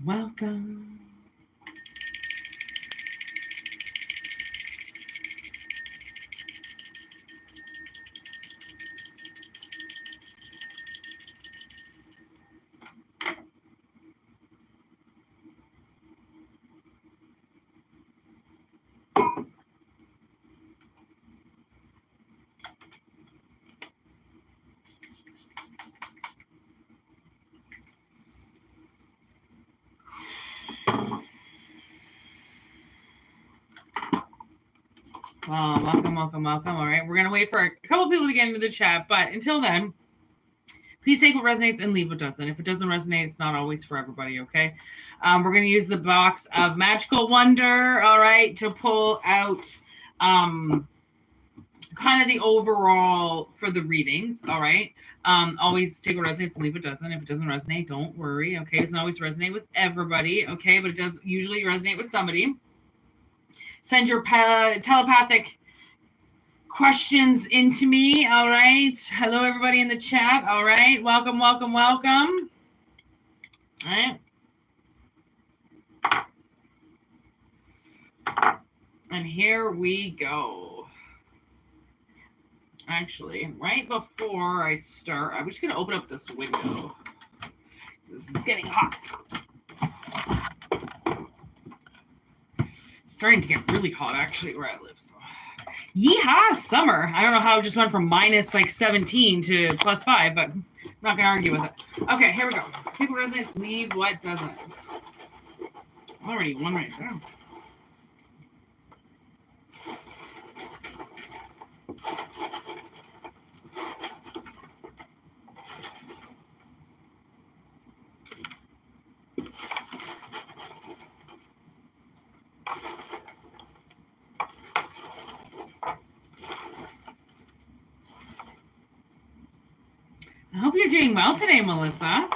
welcome. Welcome. All right, we're going to wait for a couple people to get into the chat, but until then, please take what resonates and leave what doesn't. If it doesn't resonate, it's not always for everybody, okay? We're going to use the box of Magical Wonder, all right, to pull out kind of the overall for the readings, all right? Always take what resonates and leave what doesn't. If it doesn't resonate, don't worry, okay? It doesn't always resonate with everybody, okay? But it does usually resonate with somebody. Send your telepathic questions into me. All right. Hello, everybody in the chat. All right. Welcome. All right. And here we go. Actually, right before I start, I'm just going to open up this window. This is getting hot. It's starting to get really hot, actually, where I live. So. Yeehaw, summer. I don't know how it just went from minus like 17 to plus 5, but I'm not going to argue with it. Okay, here we go. Take what resonates, leave what doesn't. Already one right there. I hope you're doing well today, Melissa.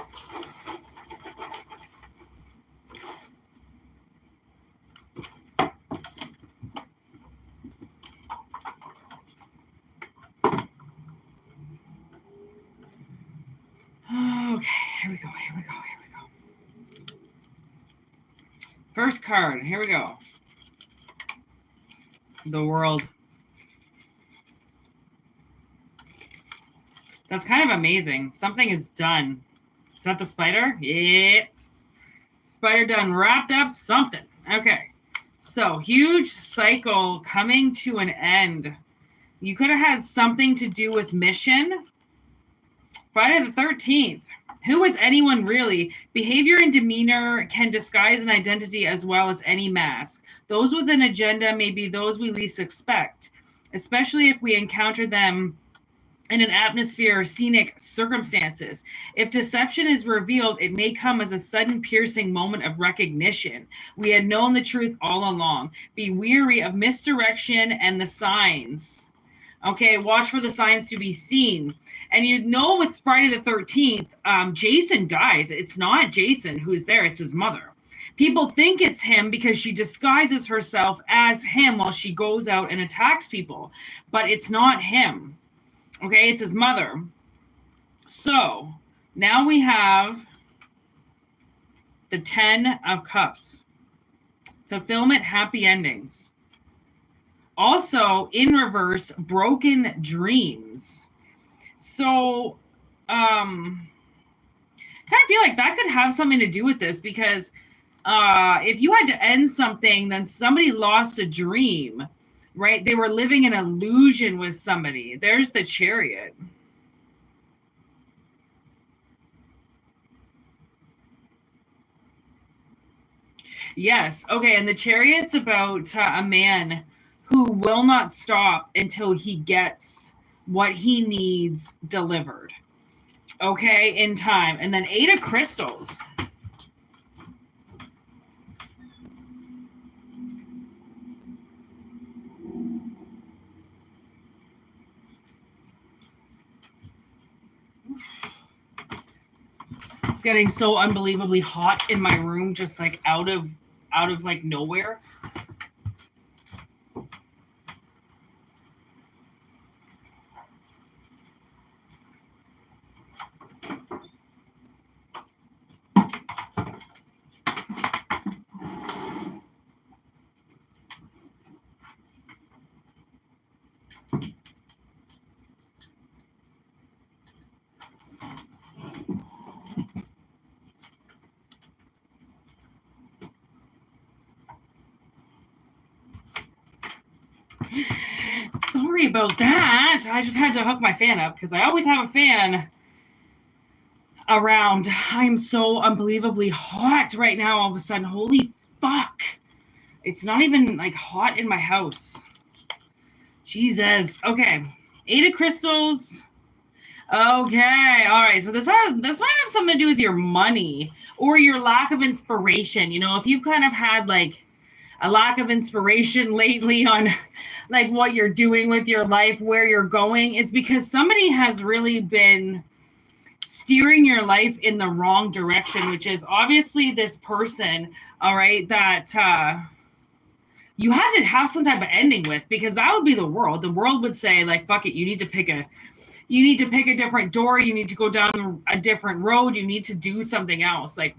Okay, here we go. First card, here we go. The World. That's kind of amazing. Something is done. Is that the spider? Yeah. Spider done wrapped up something. Okay. So, huge cycle coming to an end. You could have had something to do with mission. Friday the 13th. Who is anyone really? Behavior and demeanor can disguise an identity as well as any mask. Those with an agenda may be those we least expect, especially if we encounter them in an atmosphere of scenic circumstances. If deception is revealed, it may come as a sudden piercing moment of recognition. We had known the truth all along. Be weary of misdirection and the signs. Okay, watch for the signs to be seen. And you know with Friday the 13th, Jason dies. It's not Jason who's there, it's his mother. People think it's him because she disguises herself as him while she goes out and attacks people. But it's not him. Okay, it's his mother. So now we have the 10 of Cups. Fulfillment, happy endings. Also, in reverse, broken dreams. So, kind of feel like that could have something to do with this because if you had to end something, then somebody lost a dream. Right? They were living an illusion with somebody. There's the Chariot. Yes. Okay. And the Chariot's about a man who will not stop until he gets what he needs delivered. Okay. In time. And then 8 of Crystals. It's getting so unbelievably hot in my room, just like out of like nowhere. sorry about that. I just had to hook my fan up because I always have a fan around. I'm so unbelievably hot right now all of a sudden. Holy fuck. It's not even like hot in my house. Jesus. Okay. 8 of crystals. Okay. All right. So this might have something to do with your money or your lack of inspiration. You know, if you've kind of had like a lack of inspiration lately on like what you're doing with your life, where you're going, it's because somebody has really been steering your life in the wrong direction, which is obviously this person, all right, that you had to have some type of ending with, because that would be the world. The world would say like, fuck it, you need to pick a different door, you need to go down a different road, you need to do something else. Like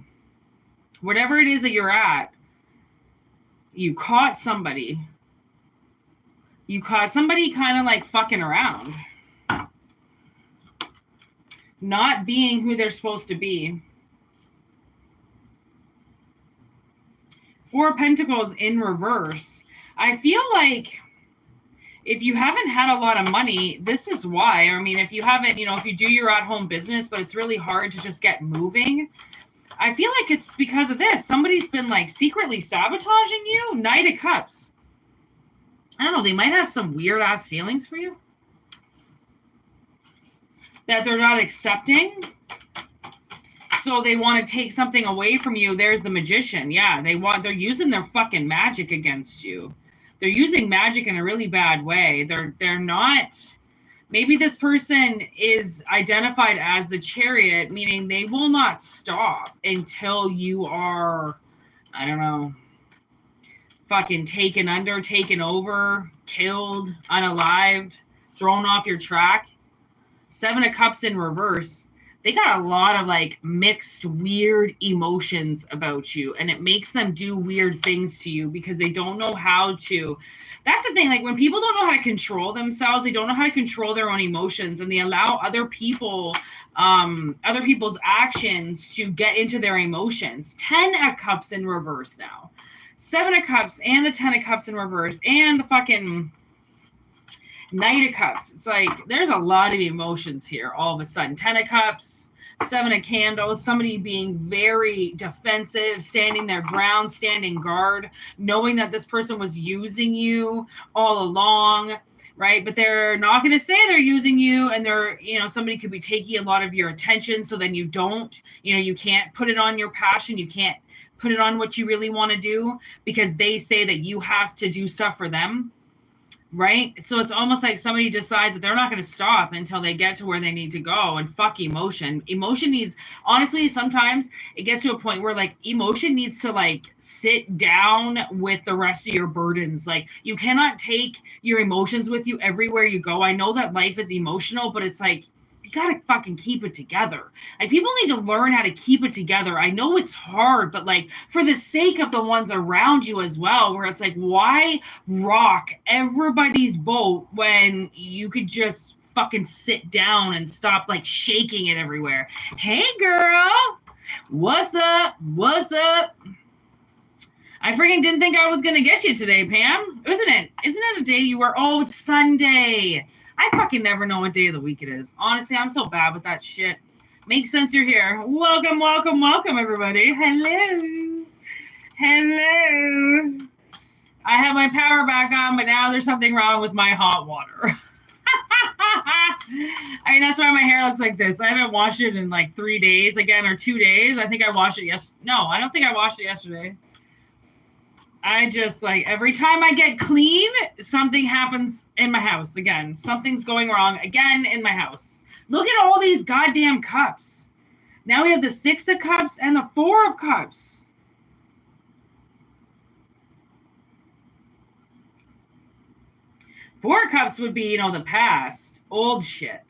whatever it is that you're at, you caught somebody kind of like fucking around, not being who they're supposed to be. 4 of Pentacles in reverse. I feel like if you haven't had a lot of money, this is why. I mean, if you haven't, you know, if you do your at-home business, but it's really hard to just get moving, I feel like it's because of this. Somebody's been like secretly sabotaging you. Knight of Cups. I don't know. They might have some weird ass feelings for you that they're not accepting. So they want to take something away from you. There's the Magician. Yeah, they're using their fucking magic against you. They're using magic in a really bad way. They're not. Maybe this person is identified as the Chariot, meaning they will not stop until you are, I don't know, fucking taken under, taken over, killed, unalived, thrown off your track. 7 of Cups in reverse. They got a lot of like mixed, weird emotions about you, and it makes them do weird things to you because they don't know how to. That's the thing. Like when people don't know how to control themselves, they don't know how to control their own emotions, and they allow other people's actions to get into their emotions. 10 of Cups in reverse now. 7 of Cups and the 10 of Cups in reverse and the fucking Knight of Cups. It's like there's a lot of emotions here all of a sudden. 10 of Cups, 7 of Candles, somebody being very defensive, standing their ground, standing guard, knowing that this person was using you all along, right? But they're not going to say they're using you, and they're, you know, somebody could be taking a lot of your attention, so then you don't, you know, you can't put it on your passion, you can't put it on what you really want to do because they say that you have to do stuff for them. Right? So it's almost like somebody decides that they're not going to stop until they get to where they need to go. And fuck emotion. Emotion needs, honestly, sometimes it gets to a point where like emotion needs to like sit down with the rest of your burdens. Like you cannot take your emotions with you everywhere you go. I know that life is emotional, but it's like, you gotta fucking keep it together. Like people need to learn how to keep it together. I know it's hard, but like for the sake of the ones around you as well, where it's like, why rock everybody's boat when you could just fucking sit down and stop like shaking it everywhere? Hey girl, what's up? What's up? I freaking didn't think I was gonna get you today, Pam. Isn't it a day you were? Oh, it's Sunday. I fucking never know what day of the week it is. Honestly, I'm so bad with that shit. Makes sense you're here. Welcome, welcome, welcome, everybody. Hello. Hello. I have my power back on, but now there's something wrong with my hot water. I mean, that's why my hair looks like this. I haven't washed it in like 3 days again, or 2 days. I think I washed it No, I don't think I washed it yesterday. I just like every time I get clean, something happens in my house again. Something's going wrong again in my house. Look at all these goddamn cups. Now we have the 6 of Cups and the 4 of Cups. Four of Cups would be, you know, the past, old shit.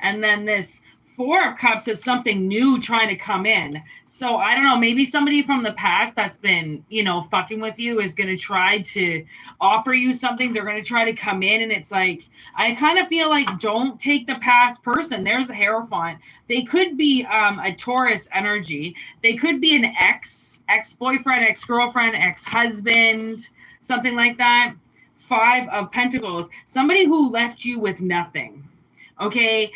And then this 4 of Cups is something new trying to come in. So I don't know, maybe somebody from the past that's been, you know, fucking with you is going to try to offer you something. They're going to try to come in, and it's like, I kind of feel like don't take the past person. There's a Hierophant. They could be a Taurus energy. They could be an ex-boyfriend, ex-girlfriend, ex-husband, something like that. Five of Pentacles, somebody who left you with nothing. Okay,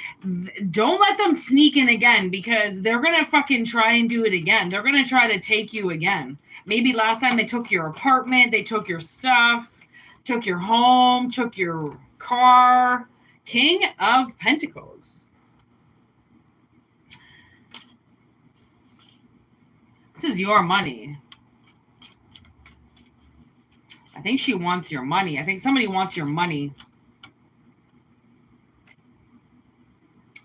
don't let them sneak in again, because they're gonna fucking try and do it again. They're gonna try to take you again. Maybe last time they took your apartment, they took your stuff, took your home, took your car. King of Pentacles. This is your money. I think she wants your money. I think somebody wants your money.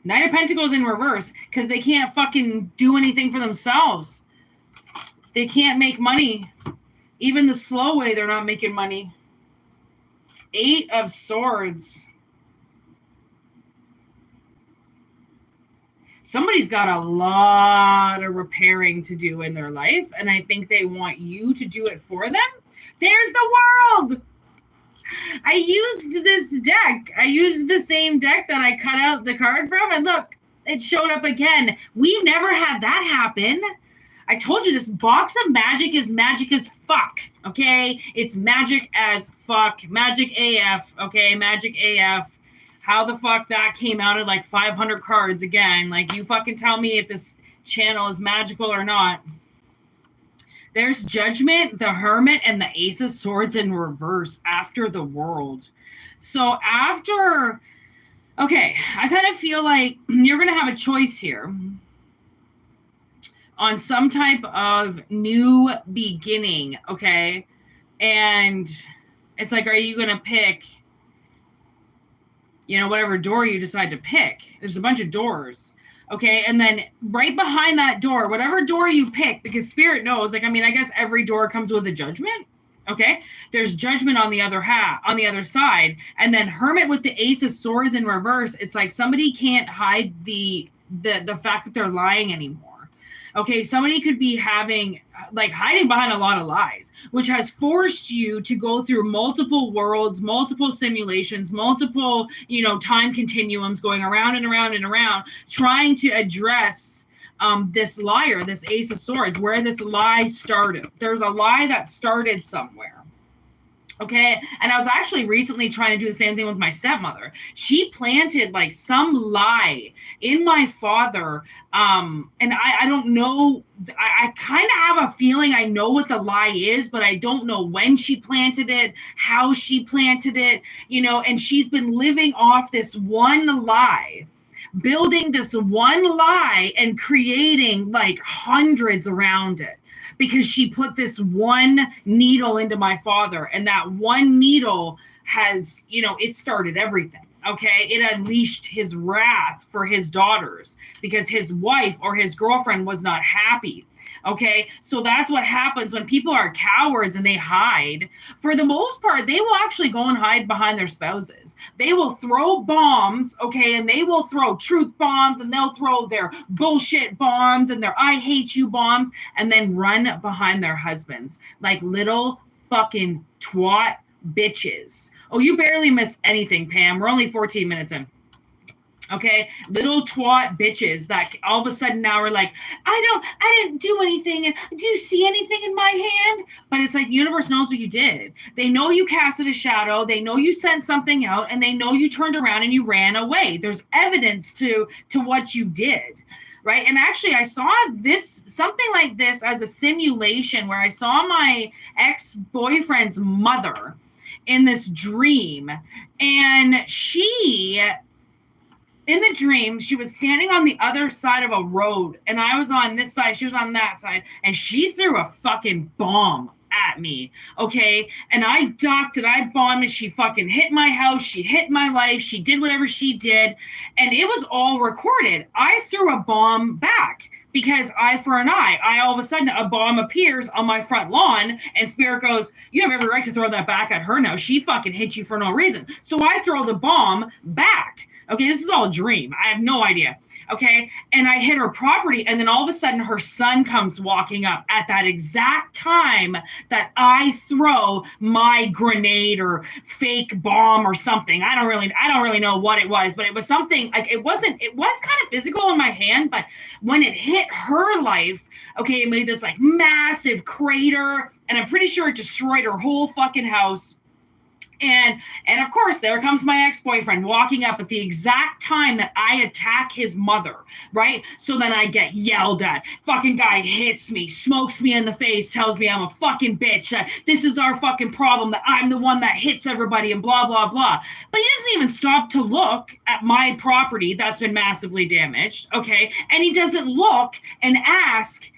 Knight of Pentacles in reverse, because they can't fucking do anything for themselves. They can't make money. Even the slow way, they're not making money. Eight of Swords. Somebody's got a lot of repairing to do in their life, and I think they want you to do it for them. There's the World. I used this deck. I used the same deck that I cut out the card from, and look, it showed up again. We've never had that happen. I told you this box of magic is magic as fuck, okay? It's magic as fuck. Magic AF, okay? Magic AF. How the fuck that came out of like 500 cards again. Like, you fucking tell me if this channel is magical or not. There's Judgment, the Hermit, and the Ace of Swords in reverse after the World. So after... Okay, I kind of feel like you're going to have a choice here on some type of new beginning, okay? And it's like, are you going to pick... you know, whatever door you decide to pick. There's a bunch of doors. Okay, and then right behind that door, whatever door you pick, because Spirit knows, like, I mean, I guess every door comes with a judgment. Okay, there's Judgment on the other side, and then Hermit with the Ace of Swords in reverse. It's like somebody can't hide the fact that they're lying anymore. Okay, somebody could be hiding behind a lot of lies, which has forced you to go through multiple worlds, multiple simulations, multiple, time continuums, going around and around and around, trying to address this liar, this Ace of Swords, where this lie started. There's a lie that started somewhere. Okay, and I was actually recently trying to do the same thing with my stepmother. She planted like some lie in my father, and I don't know. I kind of have a feeling I know what the lie is, but I don't know when she planted it, how she planted it, and she's been living off this one lie, building this one lie and creating like hundreds around it. Because she put this one needle into my father, and that one needle has, it started everything. Okay, it unleashed his wrath for his daughters because his wife or his girlfriend was not happy. Okay, so that's what happens when people are cowards and they hide. For the most part, they will actually go and hide behind their spouses. They will throw bombs, okay, and they will throw truth bombs, and they'll throw their bullshit bombs and their I hate you bombs, and then run behind their husbands like little fucking twat bitches. Oh, you barely missed anything, Pam. We're only 14 minutes in. Okay, little twat bitches that all of a sudden now are like, I didn't do anything. Do you see anything in my hand? But it's like the universe knows what you did. They know you casted a shadow. They know you sent something out, and they know you turned around and you ran away. There's evidence to what you did. Right. And actually, I saw something like this as a simulation where I saw my ex-boyfriend's mother in this dream, and in the dream, she was standing on the other side of a road, and I was on this side, she was on that side, and she threw a fucking bomb at me, okay? And I ducked and I bombed, and she fucking hit my house, she hit my life, she did whatever she did, and it was all recorded. I threw a bomb back. Because eye for an eye, all of a sudden a bomb appears on my front lawn, and Spirit goes, you have every right to throw that back at her now. She fucking hit you for no reason. So I throw the bomb back. Okay, this is all a dream. I have no idea. Okay, and I hit her property, and then all of a sudden her son comes walking up at that exact time that I throw my grenade or fake bomb or something. I don't really know what it was, but it was something like it was kind of physical in my hand, but when it hit her life, okay, it made this like massive crater, and I'm pretty sure it destroyed her whole fucking house. And of course, there comes my ex-boyfriend walking up at the exact time that I attack his mother, right? So then I get yelled at. Fucking guy hits me, smokes me in the face, tells me I'm a fucking bitch. This is our fucking problem, that I'm the one that hits everybody and blah, blah, blah. But he doesn't even stop to look at my property that's been massively damaged, okay? And he doesn't look and ask,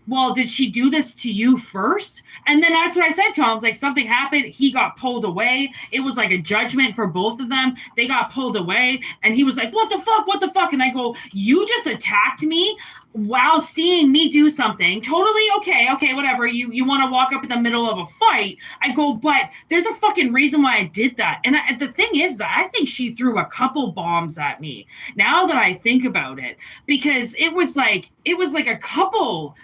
well, did she do this to you first? And then that's what I said to him. I was like, something happened. He got pulled away. It was like a judgment for both of them. They got pulled away. And he was like, what the fuck? What the fuck? And I go, you just attacked me while seeing me do something. Totally okay, whatever. You want to walk up in the middle of a fight. I go, but there's a fucking reason why I did that. And the thing is, I think she threw a couple bombs at me, now that I think about it, because it was like a couple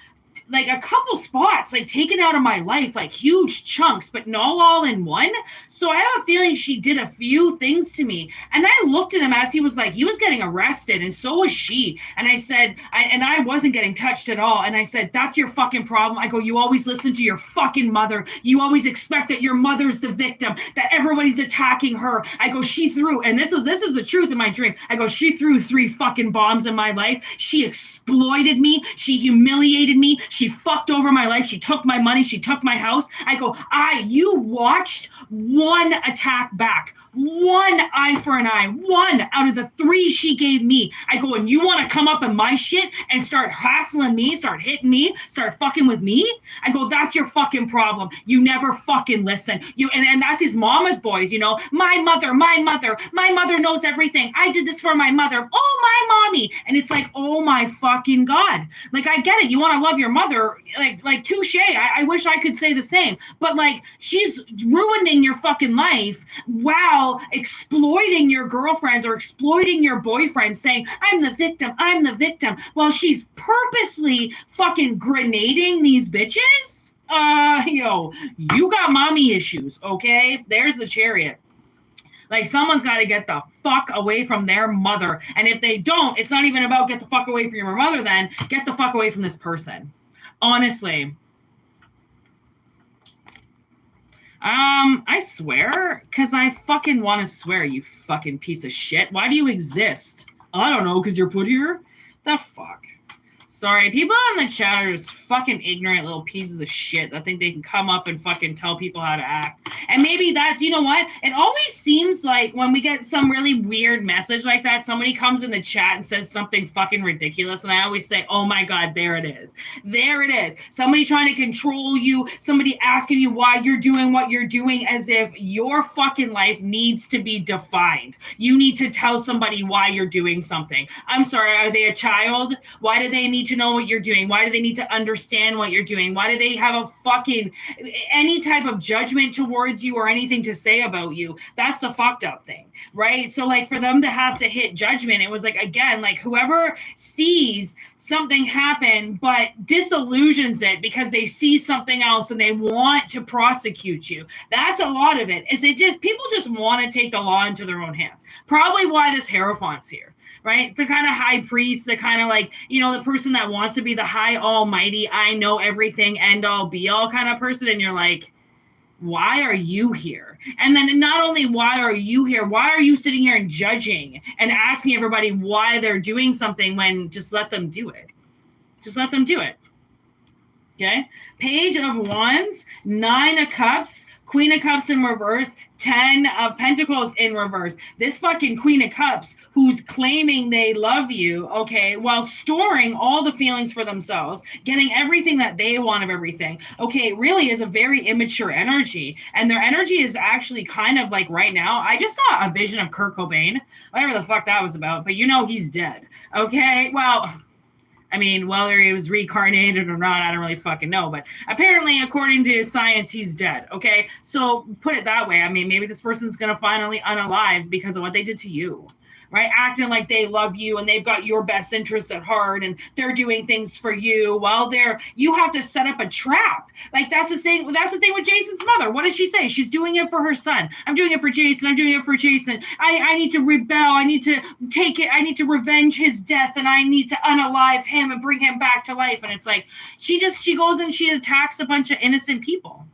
spots like taken out of my life, like huge chunks, but not all in one. So I have a feeling she did a few things to me. And I looked at him as he was getting arrested, and so was she. And I said, I wasn't getting touched at all. And I said, that's your fucking problem. I go, you always listen to your fucking mother. You always expect that your mother's the victim, that everybody's attacking her. I go, she threw, and this is the truth in my dream. I go, she threw 3 fucking bombs in my life. She exploited me. She humiliated me. She fucked over my life. She took my money. She took my house. I go, you watched one attack back. One eye for an eye. One out of the 3 she gave me. I go, and you want to come up in my shit and start hassling me, start hitting me, start fucking with me? I go, that's your fucking problem. You never fucking listen. And that's his mama's boys, my mother knows everything. I did this for my mother. Oh, my mommy. And it's like, oh my fucking God. Like, I get it. You want to love your mother, like touche. I wish I could say the same, but like, she's ruining your fucking life while exploiting your girlfriends or exploiting your boyfriends, saying, I'm the victim, while she's purposely fucking grenading these bitches. You got mommy issues, okay? There's the chariot. Like, someone's got to get the fuck away from their mother. And if they don't, it's not even about get the fuck away from your mother then. Get the fuck away from this person. Honestly. I swear, because I fucking want to swear, you fucking piece of shit. Why do you exist? I don't know, because you're put here? The fuck? Sorry, people in the chat are just fucking ignorant little pieces of shit that think they can come up and fucking tell people how to act. And maybe that's, you know what? It always seems like when we get some really weird message like that, somebody comes in the chat and says something fucking ridiculous. And I always say, oh my God, there it is. There it is. Somebody trying to control you. Somebody asking you why you're doing what you're doing, as if your fucking life needs to be defined. You need to tell somebody why you're doing something. I'm sorry, are they a child? Why do they need to know what you're doing? Why do they need to understand what you're doing? Why do they have a fucking any type of judgment towards you or anything to say about you? That's the fucked up thing, right? So like, for them to have to hit judgment, it was like, again, like, whoever sees something happen but disillusions it because they see something else and they want to prosecute you. That's a lot of it. People just want to take the law into their own hands. Probably why this Hierophant's here. Right? The kind of high priest, the kind of like, the person that wants to be the high almighty, I know everything, end all be all kind of person. And you're like, why are you here? And then not only why are you here, why are you sitting here and judging and asking everybody why they're doing something, when just let them do it. Just let them do it. Okay? Page of Wands, 9 of Cups, Queen of Cups in reverse, 10 of Pentacles in reverse. This fucking Queen of Cups, who's claiming they love you, okay, while storing all the feelings for themselves, getting everything that they want of everything, okay, really is a very immature energy. And their energy is actually kind of like, right now, I just saw a vision of Kurt Cobain, whatever the fuck that was about, but he's dead, okay? Well, I mean, whether he was reincarnated or not, I don't really fucking know. But apparently, according to science, he's dead. Okay? So put it that way. I mean, maybe this person's going to finally unalive because of what they did to you. Right? Acting like they love you and they've got your best interests at heart and they're doing things for you while you have to set up a trap. Like, that's the thing with Jason's mother. What does she say? She's doing it for her son. I'm doing it for Jason. I'm doing it for Jason. I need to rebel. I need to take it. I need to revenge his death, and I need to unalive him and bring him back to life. And it's like, she goes and she attacks a bunch of innocent people.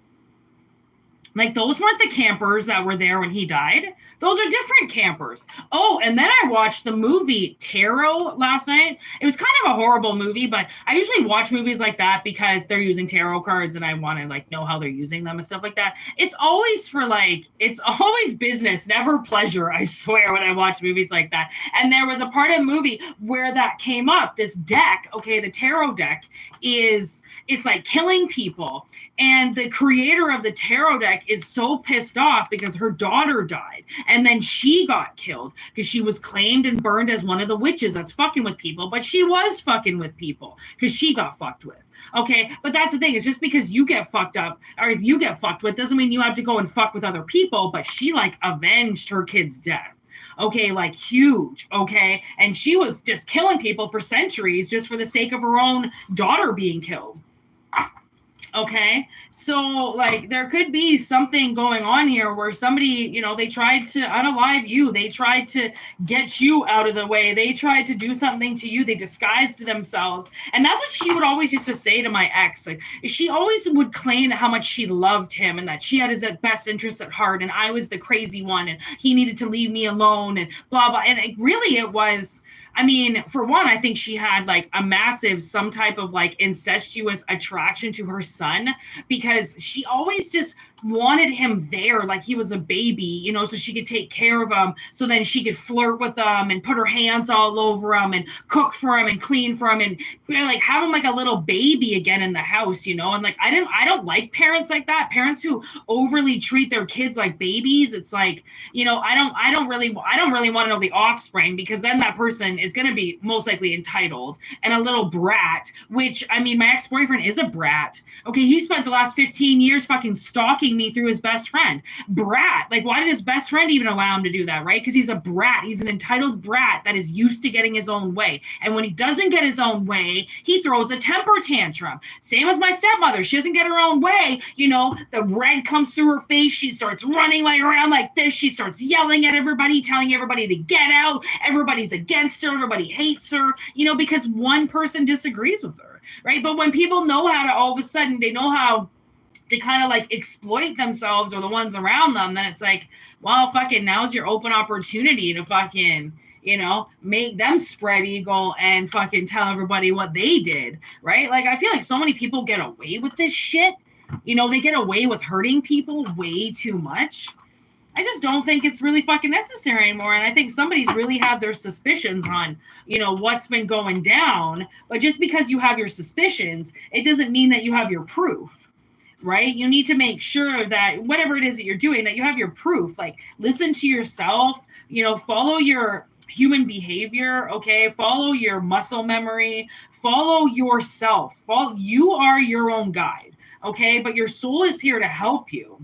Like, those weren't the campers that were there when he died. Those are different campers. Oh, and then I watched the movie Tarot last night. It was kind of a horrible movie, but I usually watch movies like that because they're using tarot cards and I want to like know how they're using them and stuff like that. It's always for like, it's always business, never pleasure, I swear, when I watch movies like that. And there was a part of the movie where that came up. This deck, okay, the tarot deck it's like killing people. And the creator of the tarot deck is so pissed off because her daughter died. And then she got killed because she was claimed and burned as one of the witches that's fucking with people. But she was fucking with people because she got fucked with. Okay. But that's the thing. It's just because you get fucked up or if you get fucked with doesn't mean you have to go and fuck with other people. But she like avenged her kid's death. Okay, like huge, okay? And she was just killing people for centuries just for the sake of her own daughter being killed. Okay, so like there could be something going on here where somebody, you know, they tried to unalive you, they tried to get you out of the way, they tried to do something to you, they disguised themselves. And that's what she would always used to say to my ex. Like, she always would claim how much she loved him and that she had his best interests at heart and I was the crazy one and he needed to leave me alone and blah blah. And it was, I mean, for one, I think she had like a massive, some type of like incestuous attraction to her son because she always just wanted him there like he was a baby, you know, so she could take care of him. So then she could flirt with him and put her hands all over him and cook for him and clean for him and like have him like a little baby again in the house, you know. And like I don't like parents like that. Parents who overly treat their kids like babies. It's like, you know, I don't really want to know the offspring because then that person is going to be most likely entitled and a little brat, which I mean, my ex-boyfriend is a brat. Okay, he spent the last 15 years fucking stalking me through his best friend. Brat. Like, why did his best friend even allow him to do that, right? Because he's a brat. He's an entitled brat that is used to getting his own way. And when he doesn't get his own way, he throws a temper tantrum. Same as my stepmother. She doesn't get her own way. You know, the red comes through her face. She starts running like around like this. She starts yelling at everybody, telling everybody to get out. Everybody's against her. Everybody hates her, you know, because one person disagrees with her, right? But when people know how to, all of a sudden, they know how to kind of like exploit themselves or the ones around them, then it's like, well, fucking now's your open opportunity to fucking, you know, make them spread eagle and fucking tell everybody what they did, right? Like, I feel like so many people get away with this shit. You know, they get away with hurting people way too much. I just don't think it's really fucking necessary anymore. And I think somebody's really had their suspicions on, you know, what's been going down. But just because you have your suspicions, it doesn't mean that you have your proof, right? You need to make sure that whatever it is that you're doing, that you have your proof. Like, listen to yourself, you know, follow your human behavior, okay? Follow your muscle memory, follow yourself. You are your own guide, okay? But your soul is here to help you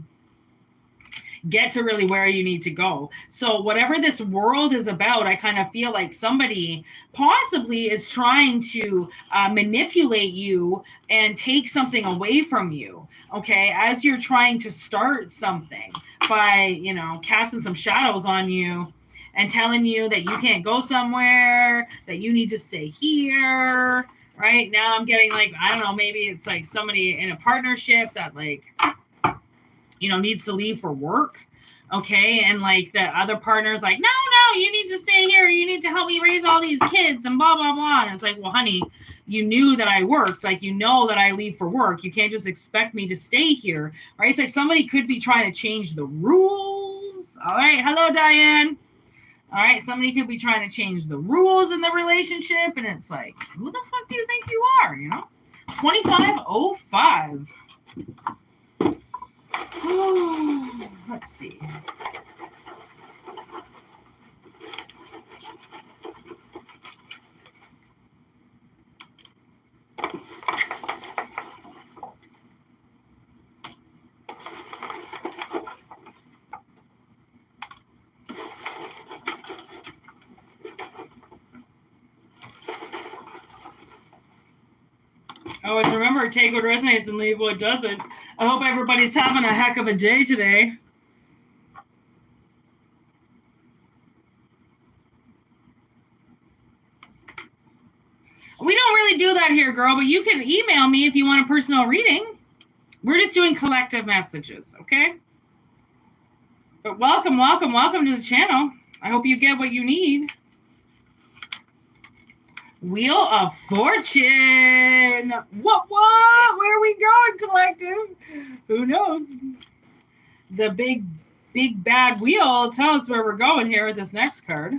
get to really where you need to go. So whatever this world is about, I kind of feel like somebody possibly is trying to manipulate you and take something away from you, okay, as you're trying to start something by, you know, casting some shadows on you and telling you that you can't go somewhere, that you need to stay here. Right now I'm getting like, I don't know, maybe it's like somebody in a partnership that like, you know, needs to leave for work. Okay. And like the other partner's like, no, you need to stay here. You need to help me raise all these kids and blah, blah, blah. And it's like, well, honey, you knew that I worked. Like, you know that I leave for work. You can't just expect me to stay here. Right. It's like somebody could be trying to change the rules. All right. Hello, Diane. All right. Somebody could be trying to change the rules in the relationship. And it's like, who the fuck do you think you are? You know, 2505. Let's see. Always remember, take what resonates and leave what doesn't. I hope everybody's having a heck of a day today. We don't really do that here, girl, but you can email me if you want a personal reading. We're just doing collective messages, okay? But welcome to the channel. I hope you get what you need. Wheel of Fortune. What? Where are we going, collective? Who knows? The big bad wheel tells us where we're going here with this next card.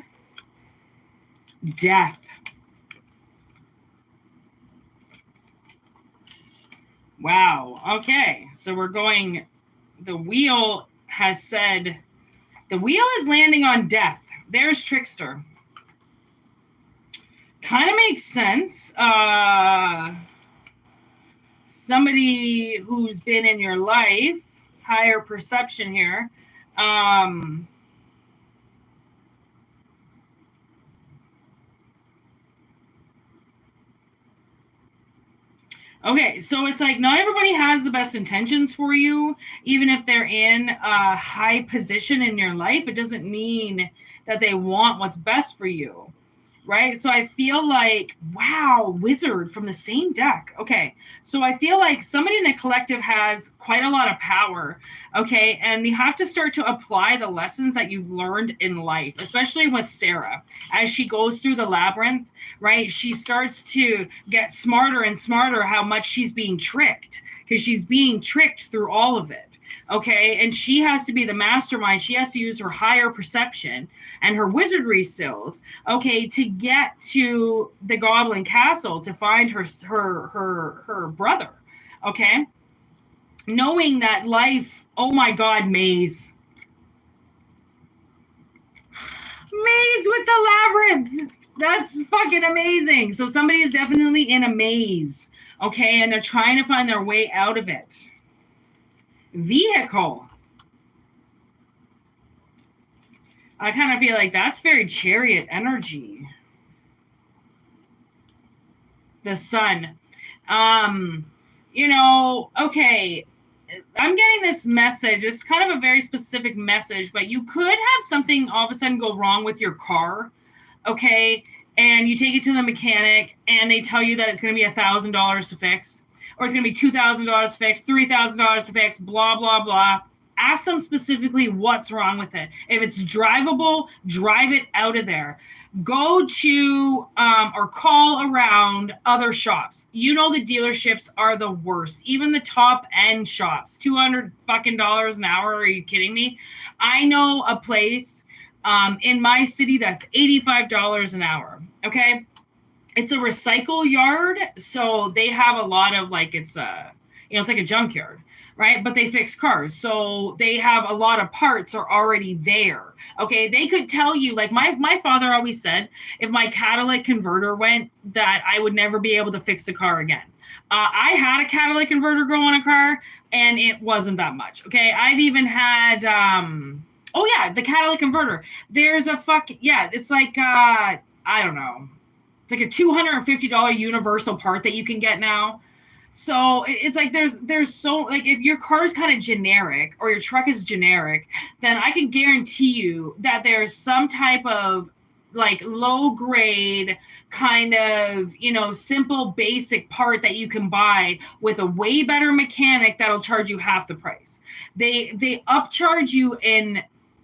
Death. Wow. Okay. So we're going, the wheel has said, the wheel is landing on death. There's Trickster. Kind of makes sense. Somebody who's been in your life, higher perception here. Okay, so it's like not everybody has the best intentions for you. Even if they're in a high position in your life, it doesn't mean that they want what's best for you, right? So I feel like, wow, Wizard from the same deck. Okay, so I feel like somebody in the collective has quite a lot of power, okay? And you have to start to apply the lessons that you've learned in life, especially with Sarah. As she goes through the labyrinth, right, she starts to get smarter and smarter how much she's being tricked, because she's being tricked through all of it. Okay, and she has to be the mastermind. She has to use her higher perception and her wizardry skills, okay, to get to the Goblin Castle to find her brother, okay? Knowing that life, oh my God, maze. Maze with the labyrinth. That's fucking amazing. So somebody is definitely in a maze, okay, and they're trying to find their way out of it. Vehicle. I kind of feel like that's very Chariot energy. The Sun. You know, okay, I'm getting this message. It's kind of a very specific message, but you could have something all of a sudden go wrong with your car, okay, and you take it to the mechanic and they tell you that it's going to be $1,000 to fix, or it's going to be $2,000 to fix, $3,000 to fix, blah, blah, blah. Ask them specifically what's wrong with it. If it's drivable, drive it out of there. Go to or call around other shops. You know the dealerships are the worst. Even the top end shops, $200 fucking an hour. Are you kidding me? I know a place in my city that's $85 an hour. Okay. It's a recycle yard, so they have a lot of like, it's it's like a junkyard, right? But they fix cars, so they have a lot of parts are already there. Okay, they could tell you, like my father always said, if my catalytic converter went, that I would never be able to fix the car again. I had a catalytic converter go on a car, and it wasn't that much. Okay, I've even had oh yeah, the catalytic converter. There's a it's like I don't know. It's like a $250 universal part that you can get now. So it's like there's so, like, if your car is kind of generic or your truck is generic, then I can guarantee you that there's some type of like low grade kind of, simple basic part that you can buy with a way better mechanic that'll charge you half the price. They upcharge you in,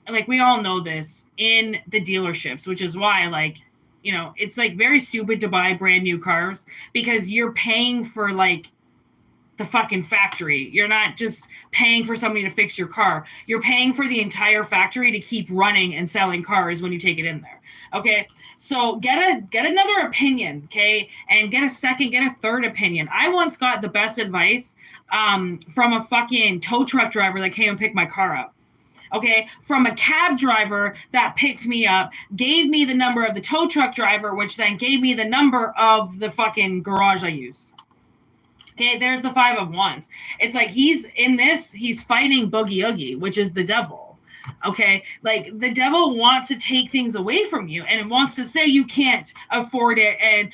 like, we all know this, in the dealerships, which is why, like, it's like very stupid to buy brand new cars, because you're paying for like the fucking factory. You're not just paying for somebody to fix your car. You're paying for the entire factory to keep running and selling cars when you take it in there. Okay. So get another opinion. Okay. And get a third opinion. I once got the best advice from a fucking tow truck driver that came and picked my car up. Okay, from a cab driver that picked me up, gave me the number of the tow truck driver, which then gave me the number of the fucking garage I used. Okay, there's the 5 of Wands. It's like he's fighting Boogie Oogie, which is the devil. Okay, like the devil wants to take things away from you and wants to say you can't afford it, and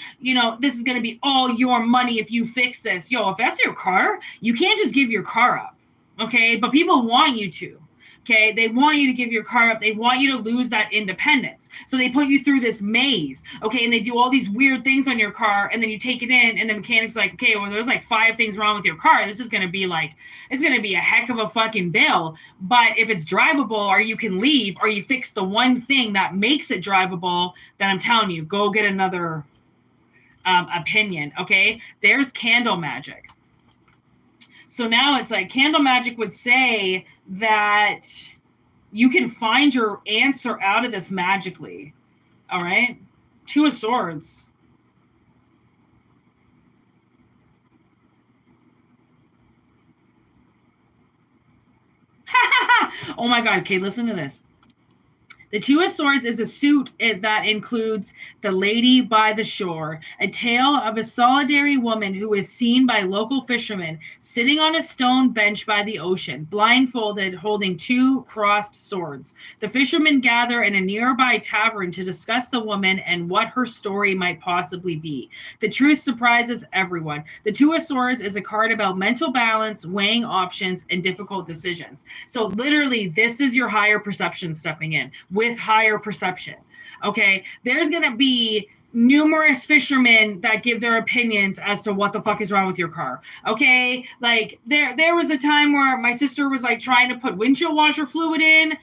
this is going to be all your money if you fix this. Yo, if that's your car, you can't just give your car up. Okay, but people want you to. Okay, they want you to give your car up. They want you to lose that independence. So they put you through this maze, okay, and they do all these weird things on your car, and then you take it in, and the mechanic's like, okay, well, there's like 5 things wrong with your car. This is going to be like, it's going to be a heck of a fucking bill. But if it's drivable, or you can leave, or you fix the one thing that makes it drivable, then I'm telling you, go get another opinion, okay? There's candle magic. So now it's like candle magic would say that you can find your answer out of this magically. All right? 2 of Swords. Oh my God. Okay, listen to this. The 2 of Swords is a suit that includes the lady by the shore, a tale of a solitary woman who is seen by local fishermen sitting on a stone bench by the ocean, blindfolded, holding 2 crossed swords. The fishermen gather in a nearby tavern to discuss the woman and what her story might possibly be. The truth surprises everyone. The 2 of Swords is a card about mental balance, weighing options, and difficult decisions. So literally, this is your higher perception stepping in. With higher perception. Okay, there's gonna be numerous fishermen that give their opinions as to what the fuck is wrong with your car. Okay, like there was a time where my sister was like trying to put windshield washer fluid in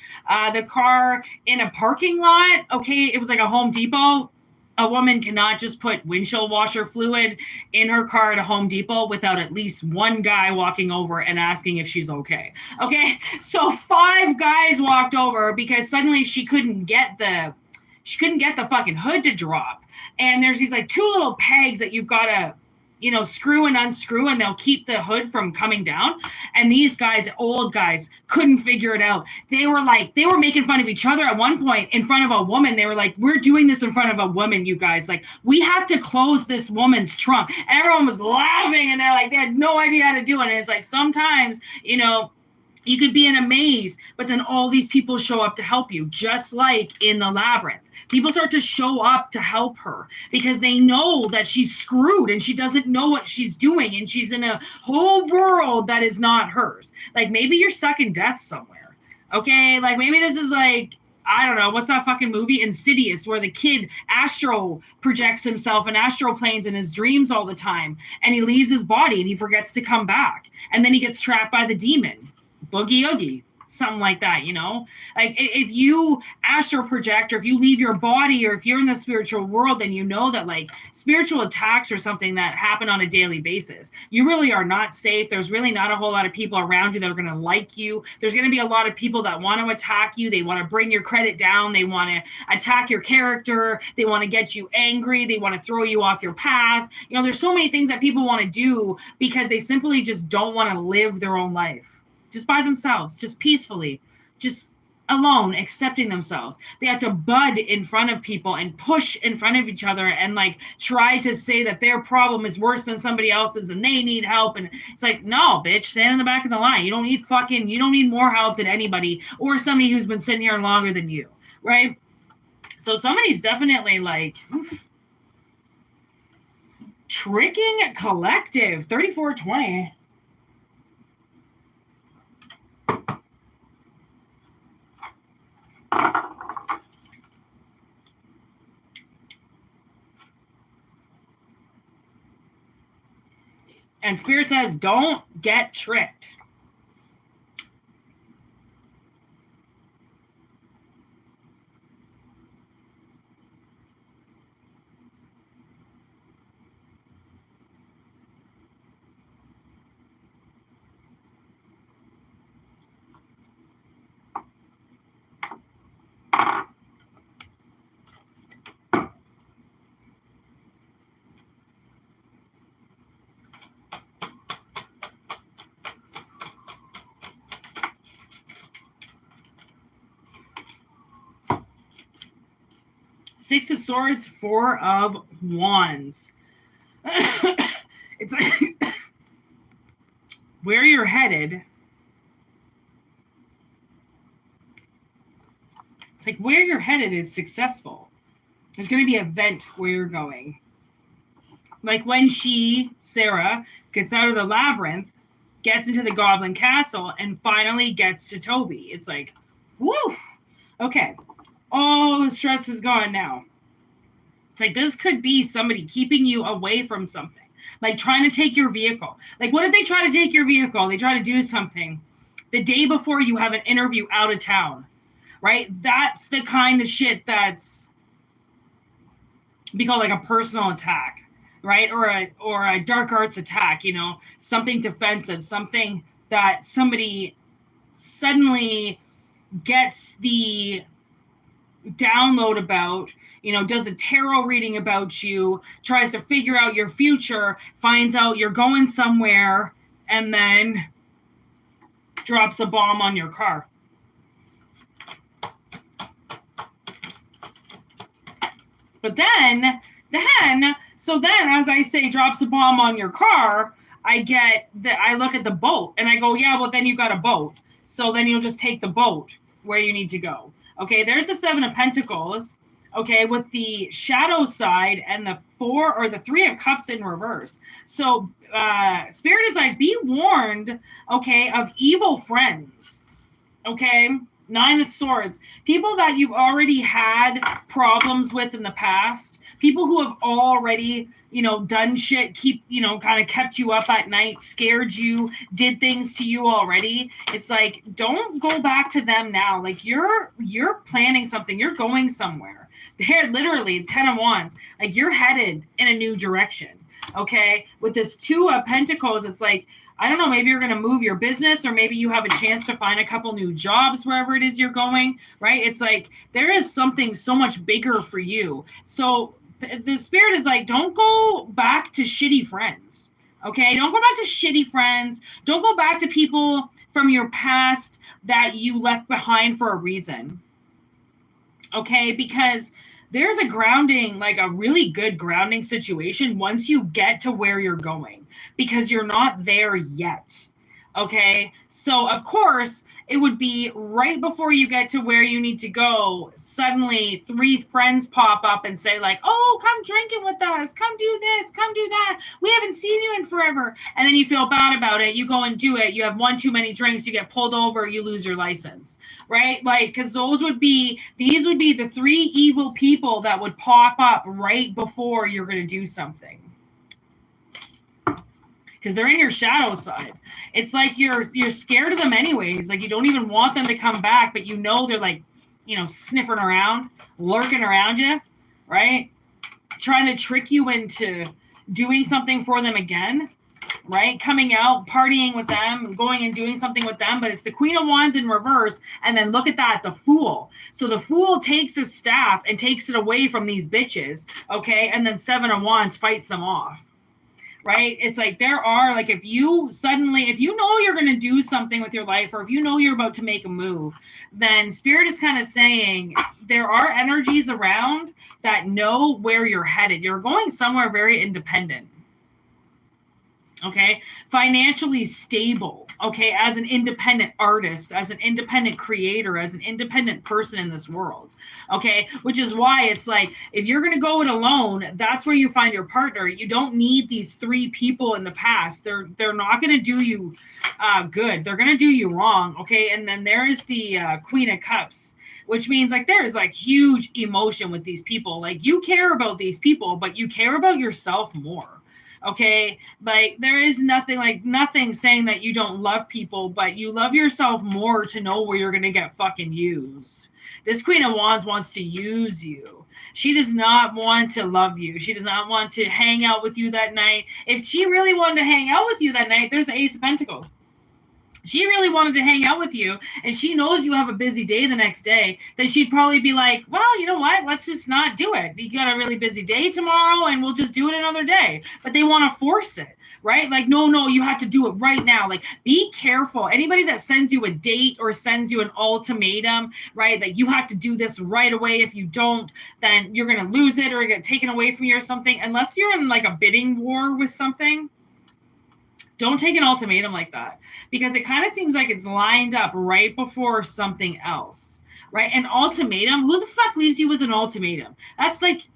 the car in a parking lot. Okay, it was like a Home Depot. A woman cannot just put windshield washer fluid in her car at a Home Depot without at least one guy walking over and asking if she's okay. Okay, so 5 guys walked over because suddenly she couldn't get the fucking hood to drop. And there's these like 2 little pegs that you've got to, you know, screw and unscrew, and they'll keep the hood from coming down. And these guys, old guys, couldn't figure it out. They were making fun of each other at one point in front of a woman. They were like, we're doing this in front of a woman, you guys. Like, we have to close this woman's trunk. And everyone was laughing, and they're like, they had no idea how to do it. And it's like, sometimes, you know, you could be in a maze, but then all these people show up to help you, just like in the labyrinth. People start to show up to help her because they know that she's screwed and she doesn't know what she's doing, and she's in a whole world that is not hers. Like, maybe you're stuck in death somewhere. Okay, like maybe this is like, I don't know, what's that fucking movie, Insidious, where the kid astral projects himself and astral planes in his dreams all the time, and he leaves his body and he forgets to come back, and then he gets trapped by the demon. Boogie Oogie, something like that, you know? Like, if you astral project, or if you leave your body, or if you're in the spiritual world, then you know that, like, spiritual attacks are something that happen on a daily basis. You really are not safe. There's really not a whole lot of people around you that are going to like you. There's going to be a lot of people that want to attack you. They want to bring your credit down. They want to attack your character. They want to get you angry. They want to throw you off your path. You know, there's so many things that people want to do because they simply just don't want to live their own life. Just by themselves, just peacefully, just alone, accepting themselves. They have to bud in front of people and push in front of each other and like try to say that their problem is worse than somebody else's and they need help. And it's like, no, bitch, stand in the back of the line. You don't need more help than anybody or somebody who's been sitting here longer than you, right? So somebody's definitely like tricking collective, 3420. And Spirit says, don't get tricked. Six of Swords, 4 of Wands. It's like where you're headed. It's like where you're headed is successful. There's going to be an event where you're going. Like when Sarah, gets out of the labyrinth, gets into the Goblin Castle, and finally gets to Toby. It's like, woo! Okay, all the stress is gone now. It's like, this could be somebody keeping you away from something. Like trying to take your vehicle. Like, what if they try to take your vehicle? They try to do something the day before you have an interview out of town, right? That's the kind of shit that's be called like a personal attack, right? Or a dark arts attack, you know, something defensive, something that somebody suddenly gets the download about, you know, does a tarot reading about you, tries to figure out your future, finds out you're going somewhere, and then drops a bomb on your car. But then, as I say, drops a bomb on your car, I look at the boat and I go, yeah, well, then you got a boat. So then you'll just take the boat where you need to go. Okay, there's the Seven of Pentacles, okay, with the shadow side and the Three of Cups in reverse. So Spirit is like, be warned, okay, of evil friends, okay? Nine of Swords, people that you've already had problems with in the past, people who have already, you know, done shit, kind of kept you up at night, scared you, did things to you already. It's like, don't go back to them now. Like, you're planning something, you're going somewhere. They're literally 10 of Wands, like you're headed in a new direction. Okay, with this Two of Pentacles, it's like, I don't know, maybe you're going to move your business, or maybe you have a chance to find a couple new jobs wherever it is you're going, right? It's like, there is something so much bigger for you. So the Spirit is like, don't go back to shitty friends, okay? Don't go back to shitty friends. Don't go back to people from your past that you left behind for a reason, okay? Because there's a grounding, like a really good grounding situation once you get to where you're going, because you're not there yet. Okay. So of course it would be right before you get to where you need to go. Suddenly 3 friends pop up and say like, oh, come drinking with us. Come do this, come do that. We haven't seen you in forever. And then you feel bad about it. You go and do it. You have one too many drinks. You get pulled over. You lose your license, right? Like, cause these would be the 3 evil people that would pop up right before you're going to do something. Because they're in your shadow side. It's like you're scared of them anyways. Like, you don't even want them to come back, but you know they're like, you know, sniffing around, lurking around you, right? Trying to trick you into doing something for them again, right? Coming out, partying with them, going and doing something with them. But it's the Queen of Wands in reverse. And then look at that, the Fool. So the Fool takes his staff and takes it away from these bitches, okay? And then 7 of Wands fights them off. Right? It's like, there are, like, if you know you're going to do something with your life, or if you know you're about to make a move, then Spirit is kind of saying there are energies around that know where you're headed. You're going somewhere very independent. Okay, financially stable, okay, as an independent artist, as an independent creator, as an independent person in this world, okay, which is why it's like, if you're going to go it alone, that's where you find your partner. You don't need these 3 people in the past. They're not going to do you good. They're going to do you wrong, okay. And then there is the Queen of Cups, which means like there's like huge emotion with these people. Like, you care about these people, but you care about yourself more. Okay, like, there is nothing saying that you don't love people, but you love yourself more to know where you're going to get fucking used. This Queen of Wands wants to use you. She does not want to love you. She does not want to hang out with you that night. If she really wanted to hang out with you that night, there's the Ace of Pentacles. She really wanted to hang out with you, and she knows you have a busy day the next day, then she'd probably be like, well, you know what? Let's just not do it. You got a really busy day tomorrow, and we'll just do it another day. But they want to force it, right? Like, no, you have to do it right now. Like, be careful. Anybody that sends you a date or sends you an ultimatum, right, that you have to do this right away. If you don't, then you're going to lose it or get taken away from you or something. Unless you're in like a bidding war with something, don't take an ultimatum like that, because it kind of seems like it's lined up right before something else. right? An ultimatum. Who the fuck leaves you with an ultimatum? That's like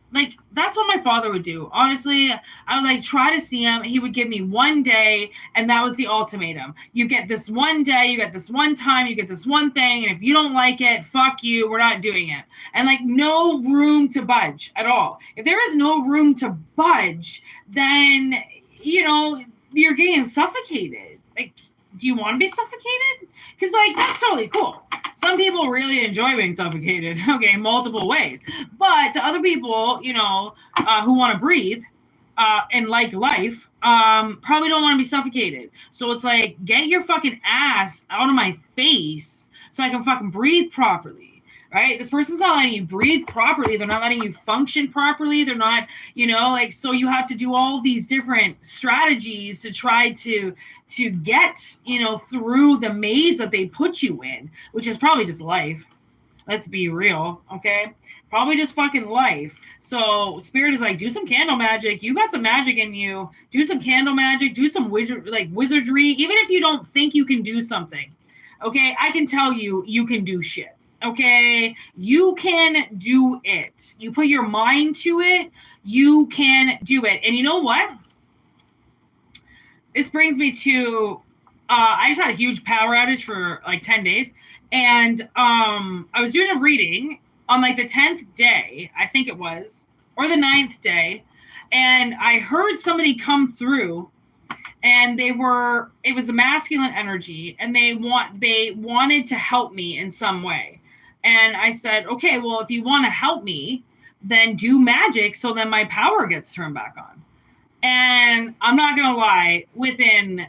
that's what my father would do. Honestly, I would like try to see him. He would give me one day, and that was the ultimatum. You get this one day, you get this one time, you get this one thing, and if you don't like it, fuck you, we're not doing it. And like no room to budge at all. If there is no room to budge, then you know you're getting suffocated. Like, do you want to be suffocated? Because like that's totally cool. Some people really enjoy being suffocated, okay, multiple ways. But to other people, you know, who want to breathe and like life, probably don't want to be suffocated. So it's like, get your fucking ass out of my face so I can fucking breathe properly. Right? This person's not letting you breathe properly. They're not letting you function properly. They're not, you know, like, so you have to do all these different strategies to try to get, you know, through the maze that they put you in, which is probably just life. Let's be real. Okay. Probably just fucking life. So spirit is like, do some candle magic. You got some magic in you. Do some candle magic. Do some wizardry. Even if you don't think you can do something. Okay. I can tell you, you can do shit. Okay, you can do it. You put your mind to it, you can do it. And you know what? This brings me to, I just had a huge power outage for like 10 days. And I was doing a reading on like the 10th day, I think it was, or the 9th day. And I heard somebody come through. And it was a masculine energy, and they wanted to help me in some way. And I said, okay, well, if you want to help me, then do magic so that my power gets turned back on. And I'm not going to lie, within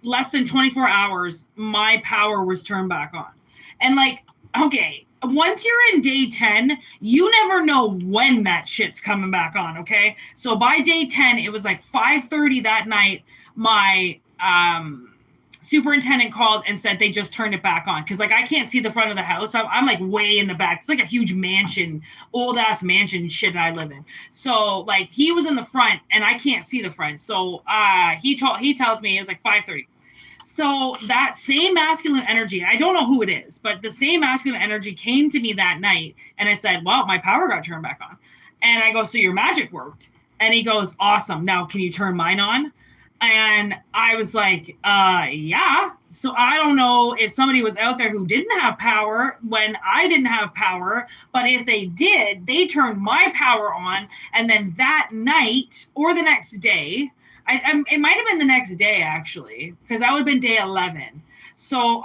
less than 24 hours, my power was turned back on. And like, okay, once you're in day 10, you never know when that shit's coming back on, okay? So by day 10, it was like 5:30 that night, my superintendent called and said they just turned it back on because like I can't see the front of the house. I'm like way in the back. It's like a huge mansion, old ass mansion shit that I live in. So like he was in the front and I can't see the front. So he tells me it was like 5:30. So that same masculine energy, I don't know who it is, but the same masculine energy came to me that night, and I said, well, my power got turned back on. And I go, so your magic worked? And he goes, awesome. Now can you turn mine on? And I was like, yeah. So I don't know if somebody was out there who didn't have power when I didn't have power, but if they did, they turned my power on. And then that night or the next day, it might have been the next day actually, because that would have been day 11. So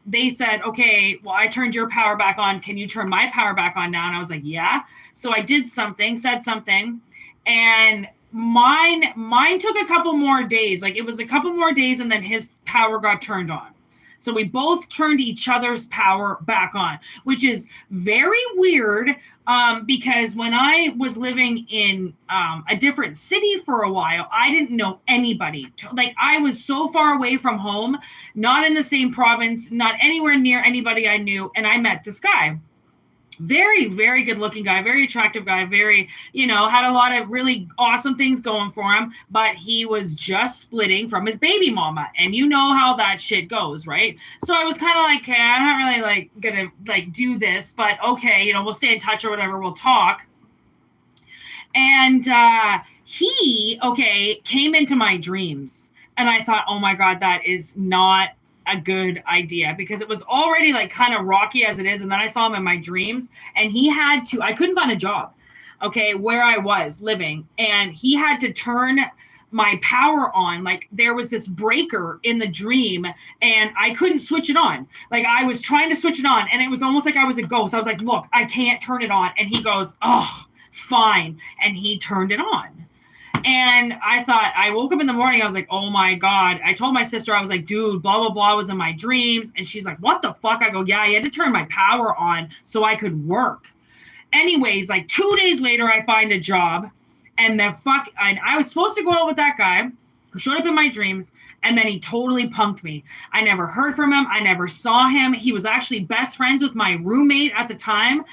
they said, okay, well, I turned your power back on. Can you turn my power back on now? And I was like, yeah. So I did something, said something, and mine took a couple more days. Like it was a couple more days and then his power got turned on. So we both turned each other's power back on, which is very weird because when I was living in a different city for a while, I didn't know anybody. Like I was so far away from home, not in the same province, not anywhere near anybody I knew. And I met this guy. Very, very good looking guy, very attractive guy, very, had a lot of really awesome things going for him, but he was just splitting from his baby mama. And you know how that shit goes, right? So I was kind of like, okay, I'm not really gonna do this, but okay, we'll stay in touch or whatever, we'll talk. And he came into my dreams. And I thought, oh my God, that is not a good idea, because it was already like kind of rocky as it is. And then I saw him in my dreams, and I couldn't find a job, where I was living. And he had to turn my power on. Like there was this breaker in the dream and I couldn't switch it on. Like I was trying to switch it on and it was almost like I was a ghost. I was like, look, I can't turn it on. And he goes, oh, fine. And he turned it on. And I woke up in the morning, I was like, oh my God. I told my sister, I was like, dude, blah, blah, blah was in my dreams. And she's like, what the fuck? I go, yeah, I had to turn my power on so I could work. Anyways, like 2 days later, I find a job, and I was supposed to go out with that guy who showed up in my dreams. And then he totally punked me. I never heard from him. I never saw him. He was actually best friends with my roommate at the time.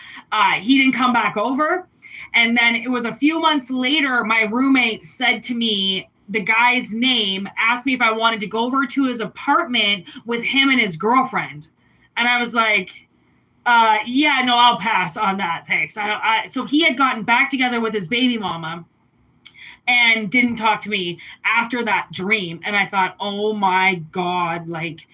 He didn't come back over. And then it was a few months later, my roommate said to me, the guy's name, asked me if I wanted to go over to his apartment with him and his girlfriend. And I was like, Yeah, no, I'll pass on that. Thanks. So he had gotten back together with his baby mama and didn't talk to me after that dream. And I thought, oh my God, like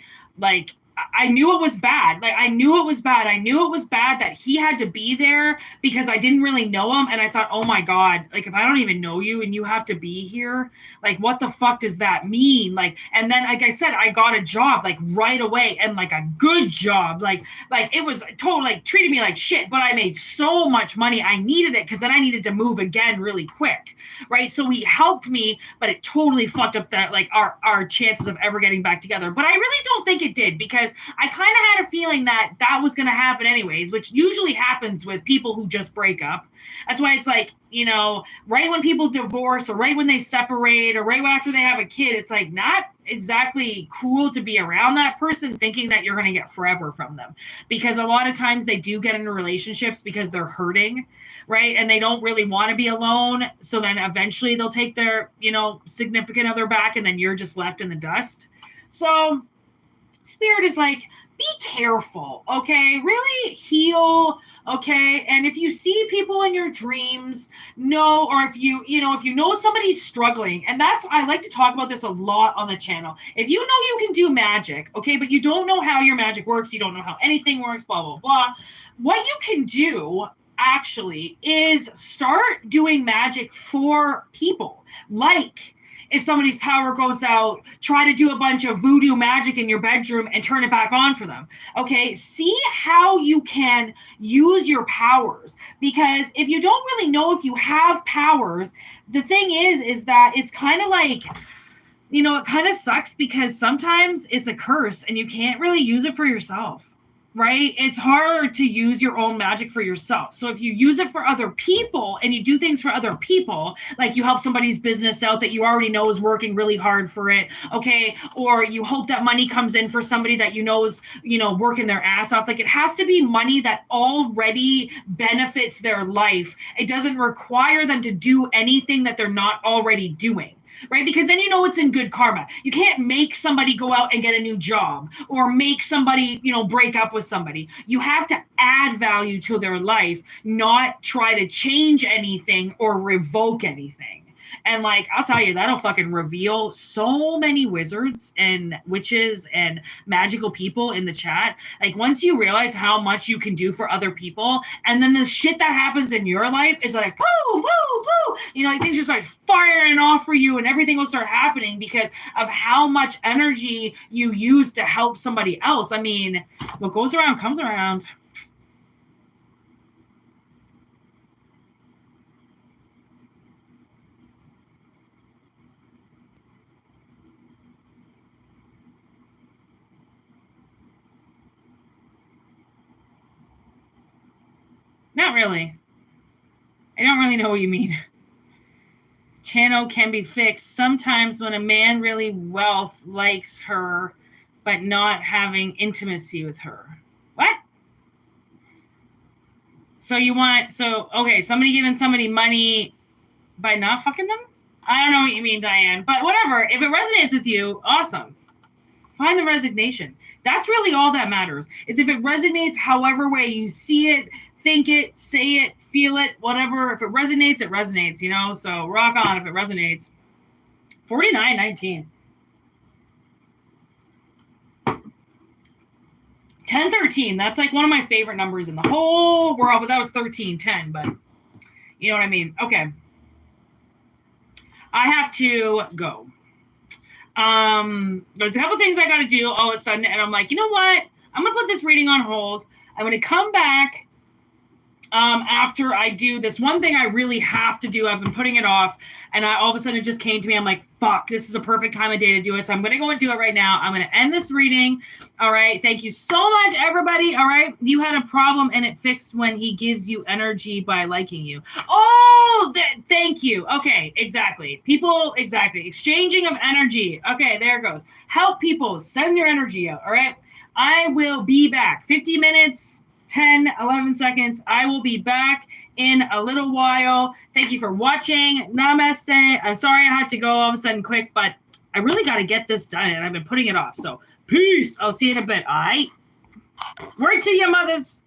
I knew it was bad. Like I knew it was bad. I knew it was bad that he had to be there because I didn't really know him. And I thought, oh my God, like if I don't even know you and you have to be here, like what the fuck does that mean? Like, and then like I said, I got a job like right away and like a good job. Like it was total like treated me like shit, but I made so much money. I needed it because then I needed to move again really quick. Right. So he helped me, but it totally fucked up that like our chances of ever getting back together. But I really don't think it did because I kind of had a feeling that that was going to happen anyways, which usually happens with people who just break up. That's why it's like, you know, right when people divorce or right when they separate or right after they have a kid, it's like not exactly cool to be around that person thinking that you're going to get forever from them, because a lot of times they do get into relationships because they're hurting, right? And they don't really want to be alone. So then eventually they'll take their, you know, significant other back and then you're just left in the dust. So Spirit is like, be careful, okay? Really heal, okay? And if you see people in your dreams, know, or if you know somebody's struggling, and that's, I like to talk about this a lot on the channel. If you know you can do magic, okay, but you don't know how your magic works, you don't know how anything works, blah, blah, blah, what you can do actually is start doing magic for people. Like, if somebody's power goes out, try to do a bunch of voodoo magic in your bedroom and turn it back on for them. Okay, see how you can use your powers, because if you don't really know if you have powers, the thing is that it's kind of like, you know, it kind of sucks because sometimes it's a curse and you can't really use it for yourself. Right? It's hard to use your own magic for yourself. So if you use it for other people and you do things for other people, like you help somebody's business out that you already know is working really hard for it, okay, or you hope that money comes in for somebody that you know is, you know, working their ass off, like it has to be money that already benefits their life. It doesn't require them to do anything that they're not already doing. Right? Because then you know it's in good karma. You can't make somebody go out and get a new job or make somebody, you know, break up with somebody. You have to add value to their life, not try to change anything or revoke anything. And like, I'll tell you, that'll fucking reveal so many wizards and witches and magical people in the chat. Like once you realize how much you can do for other people, and then the shit that happens in your life is like, woo, woo, woo. You know, like things just start firing off for you and everything will start happening because of how much energy you use to help somebody else. I mean, what goes around comes around. Not really. I don't really know what you mean. Channel can be fixed sometimes when a man really wealth likes her, but not having intimacy with her. What? So okay, somebody giving somebody money by not fucking them? I don't know what you mean, Diane, but whatever. If it resonates with you, awesome. Find the resignation. That's really all that matters, is if it resonates however way you see it, think it, say it, feel it, whatever. If it resonates, it resonates, you know? So rock on if it resonates. 4919. 1013. That's like one of my favorite numbers in the whole world, but that was 1310, but you know what I mean? Okay. I have to go. There's a couple things I got to do all of a sudden, and I'm like, you know what? I'm going to put this reading on hold. I'm going to come back after I do this one thing I really have to do. I've been putting it off, and all of a sudden it just came to me. I'm like, fuck, this is a perfect time of day to do it. So I'm going to go and do it right now. I'm going to end this reading. All right. Thank you so much, everybody. All right. You had a problem and it fixed when he gives you energy by liking you. Oh, thank you. Okay. Exactly. People. Exactly. Exchanging of energy. Okay. There it goes. Help people send their energy out. All right. I will be back. 50 minutes. 10, 11 seconds. I will be back in a little while. Thank you for watching. Namaste. I'm sorry I had to go all of a sudden quick, but I really got to get this done, and I've been putting it off. So peace. I'll see you in a bit. All right. Word to your mothers.